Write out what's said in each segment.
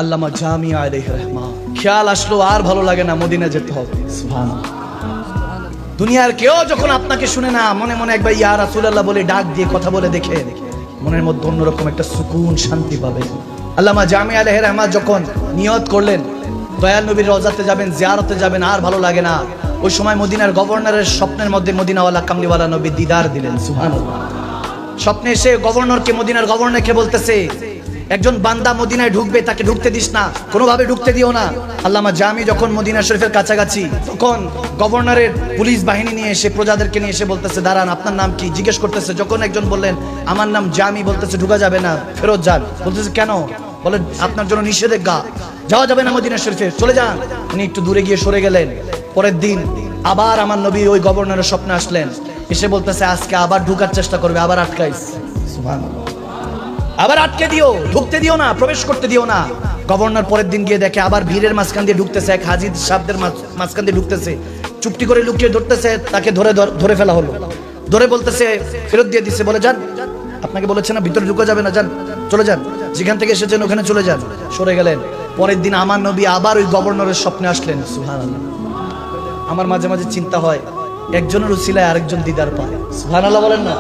আল্লামা জামি আলাইহি রাহমা খেয়াল আসলো আর ভালো লাগে না, মদিনা যেতে হবে। সুবহানাল্লাহ। দুনিয়ার কেউ যখন আপনাকে শুনে না, মনে মনে একবার ইয়া রাসূলুল্লাহ বলে ডাক দিয়ে কথা বলে দেখে মনের মধ্যে অন্যরকম একটা সুকুন শান্তি পাবে। আল্লামা জামি আলাইহি রাহমা যখন নিয়ত করলেন দয়াল নবীর রওজাতে যাবেন, জিয়ারতে যাবেন, আর ভালো লাগে না, ওই সময় মদিনার গভর্নরের স্বপ্নের মধ্যে মদিনাওয়ালা কামলিওয়ালা নবী দিদার দিলেন। সুবহানাল্লাহ। স্বপ্নে এসে গভর্নরকে, মদিনার গভর্নরকে বলতেছে, একজন বান্দা মদিনায় ঢুকবে, তাকে ঢুকতে দিস না, কোনোভাবে ঢুকতে দিও না। আল্লামা জামি যখন মদিনা শরীফের কাছাকাছি, তখন গভর্নরের পুলিশ বাহিনী নিয়ে এসে, প্রজাদেরকে নিয়ে এসে বলতেছে, দাঁড়ান, আপনার নাম কি জিজ্ঞেস করতেছে। যখন একজন বললেন আমার নাম জামি, বলতেছে ঢুকা যাবে না, ফেরত যান। বলতেছে কেন? বলে আপনার জন্য নিষেধাজ্ঞা, যাওয়া যাবে না মদিনা শরীফে, চলে যান। উনি একটু দূরে গিয়ে সরে গেলেন। পরের দিন আবার আমার নবী ওই গভর্নরের স্বপ্নে আসলেন, এসে বলতেছে আজকে আবার ঢুকার চেষ্টা করবে, আবার আটকাইস। সুবহানাল্লাহ। আবার আটকে দিও, ঢুকতে দিও না, প্রবেশ করতে দিও না। গভর্নর পরের দিন গিয়ে দেখে আবার ভিড়ের মাঝখান দিয়ে ঢুকতেছে, এক হাজী সাহেবদের মাঝখান দিয়ে ঢুকতেছে, চুপটি করে লুকিয়ে ধরতেছে, তাকে ধরে ফেলা হলো। ধরে বলতেছে, ফেরত দিয়ে দিচ্ছে, বলে যান, আপনাকে বলেছে না ভিতরে ঢুকা যাবে না, যান, চলে যান, যেখান থেকে এসেছেন ওখানে চলে যান। সরে গেলেন। পরের দিন আমার নবী আবার ওই গভর্নরের স্বপ্নে আসলেন। সুবহানাল্লাহ। আমার মাঝে মাঝে চিন্তা হয়, একজনের উসিলায় আরেকজন দিদার পায়। সুবহানাল্লাহ বলেন না?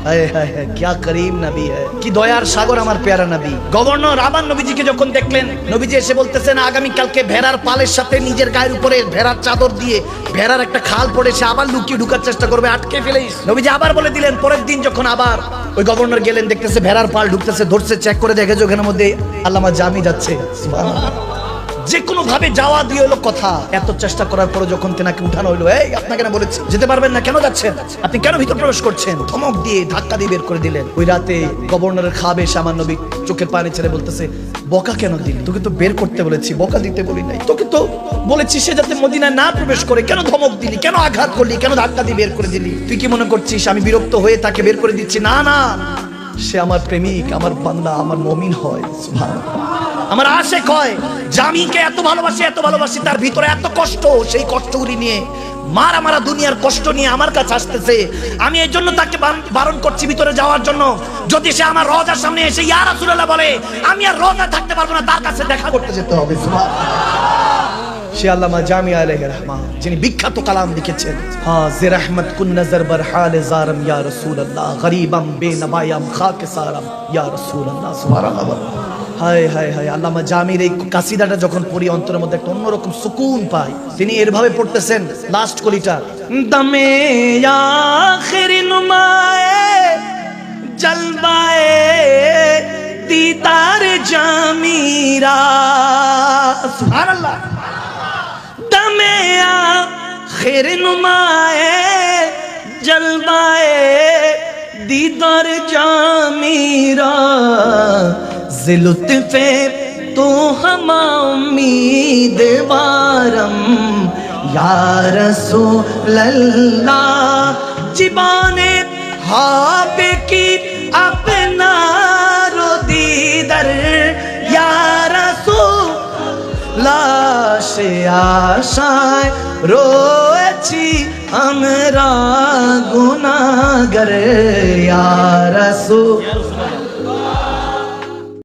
হায় হায় হায়, কি করিম নবী হ্যায়, কি দয়ার সাগর আমার প্যারা নবী। গভর্নর আবার নবীজিকে যখন দেখলেন, নবীজি এসে বলতেছেন আগামী কালকে ভেড়ার পালের সাথে নিজের গায়ের উপরে ভেড়ার চাদর দিয়ে ভেড়ার একটা খাল পড়েছে, আবার লুকিয়ে ঢুকার চেষ্টা করবে, আটকে ফেলেই। নবীজি আবার বলে দিলেন। পরের দিন যখন আবার ওই গভর্নর গেলেন, দেখতেছে ভেড়ার পাল ঢুকতেছে, ধরছে, চেক করে দেখেছে ওখানের মধ্যে আল্লামা জামি যাচ্ছে। সুবহানাল্লাহ। যে কোনো ভাবে যাওয়া দিয়ে হলো কথা। এত চেষ্টা করার পরে যখন তেনাকে উঠানো হলো, এই আপনাকে না বলেছি যেতে পারবেন না, কেন যাচ্ছেন, আপনি কেন ভিতর প্রবেশ করছেন? ধমক দিয়ে ধাক্কা দিয়ে বের করে দিলেন। ওই রাতে গভর্নরের খাবে এসে আমার নবী চোখের পানি ছেড়ে বলতেছে, বকা কেন দিলি? তোকে তো বের করতে বলেছি, বকা দিতে বলি নাই। তোকে তো বলেছি সে যাতে মদিনায় না প্রবেশ করে, কেন ধমক দিলি, কেন আঘাত করলি, কেন ধাক্কা দিয়ে বের করে দিলি? তুই কি মনে করছিস আমি বিরক্ত হয়ে তাকে বের করে দিচ্ছি? না না, সে আমার প্রেমিক, আমার বান্দা, আমার মুমিন হয়। সুবহানাল্লাহ। আমার আশেক হয়। জামিকে এত ভালোবাসি, তার ভিতরে এত কষ্ট, সেই কষ্টগুলি নিয়ে মারা দুনিয়ার কষ্ট নিয়ে আমার কাছে আসতেছে। আমি এই জন্য তাকে বারণ করছি ভিতরে যাওয়ার জন্য। যদি সে আমার রওজার সামনে এসে ইয়া রাসূলুল্লাহ বলে, আমি আর রওজা থাকতে পারবো না, তার কাছে দেখা করতে যেতে হবে। সে আল্লামা জামি আলাইহি রাহমা, যিনি বিখ্যাত কালাম লিখেছেন, হাজি রহমত কুন নজর বার হাল জারম ইয়া রাসূলুল্লাহ, গরিবাম বেনবায়াম খাক সারম ইয়া রাসূলুল্লাহ। সুবহানাল্লাহ। হায় হায় হায়, আল্লামা জামির এই কাসিদাটা যখন পড়ি অন্তরের মধ্যে একটা অন্যরকম সুকুন পাই। তিনি এরভাবে পড়তেছেন লাস্ট কলিটা, দমে আখির নুমায়ে জলবায়ে দিদার জামিরা। সুবহানাল্লাহ। দমে আখির নুমায়ে জলবায়ে দিদার জামিরা, লুৎফে তো हम उम्मीदवारम या रसूल अल्लाह, जीबाने हाब की अपना रो दीदर या रसूल लाशे आशाय रोएছি আমরা গুনাহগার ইয়া রাসূল।